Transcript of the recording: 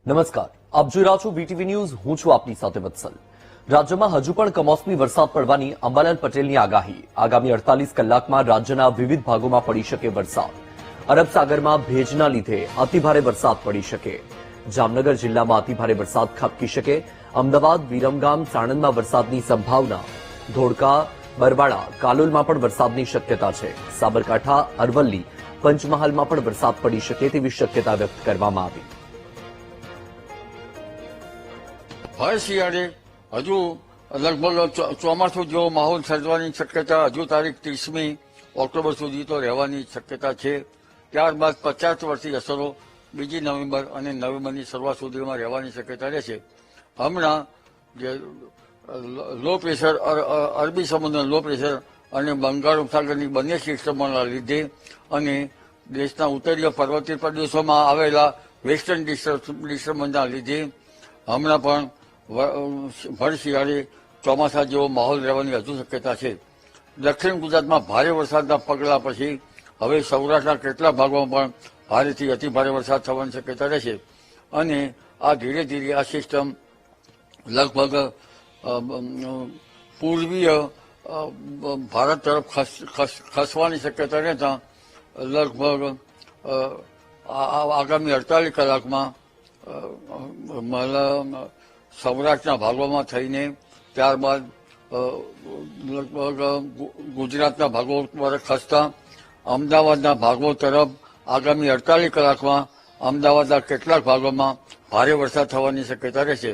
નમસ્કાર, આપ જોઈ રહ્યા છો વીટીવી ન્યૂઝ. હું છું આપની સાથે વત્સલ. રાજ્યમાં હજુ પણ કમોસમી વરસાદ પડવાની અંબાલાલ પટેલની આગાહી. આગામી 48 કલાકમાં રાજ્યના વિવિધ ભાગોમાં પડી શકે વરસાદ. અરબ સાગરમાં ભેજના લીધે અતિભારે વરસાદ પડી શકે. જામનગર જિલ્લામાં અતિભારે વરસાદ ખાબકી શકે. અમદાવાદ, વિરમગામ, સાણંદમાં વરસાદની સંભાવના. ધોળકા, બરવાળા, કાલોલમાં પણ વરસાદની શક્યતા છે. સાબરકાંઠા, અરવલ્લી, પંચમહાલમાં પણ વરસાદ પડી શકે તેવી શક્યતા વ્યક્ત કરવામાં આવી. હર શિયાળે હજુ લગભગ ચોમાસું જેવો માહોલ સર્જવાની શક્યતા હજુ તારીખ 30મી ઓક્ટોબર સુધી તો રહેવાની શક્યતા છે. ત્યારબાદ 50 વર્ષની અસરો બીજી નવેમ્બર અને નવેમ્બરની શરૂઆત સુધીમાં રહેવાની શક્યતા રહેશે. હમણાં જે લો પ્રેશર, અરબી સમુદ્રના લો પ્રેશર અને બંગાળ ઉપસાગરની બંને સિસ્ટમોના લીધે અને દેશના ઉત્તરીય પર્વતીય પ્રદેશોમાં આવેલા વેસ્ટર્ન ડિસ્ટર્બન્સના લીધે હમણાં પણ ભર શિયાળે ચોમાસા જેવો માહોલ રહેવાની હજુ શક્યતા છે. દક્ષિણ ગુજરાતમાં ભારે વરસાદના પગલા પછી હવે સૌરાષ્ટ્રના કેટલાક ભાગોમાં પણ ભારેથી અતિભારે વરસાદ થવાની શક્યતા રહેશે અને આ ધીરે ધીરે આ સિસ્ટમ લગભગ પૂર્વીય ભારત તરફ ખસવાની શક્યતા રહેતા લગભગ આગામી 48 કલાકમાં સૌરાષ્ટ્રના ભાગોમાં થઈને ત્યારબાદ લગભગ ગુજરાતના ભાગો પર ખસતા અમદાવાદના ભાગો તરફ આગામી 48 કલાકમાં અમદાવાદના કેટલાક ભાગોમાં ભારે વરસાદ થવાની શક્યતા રહેશે.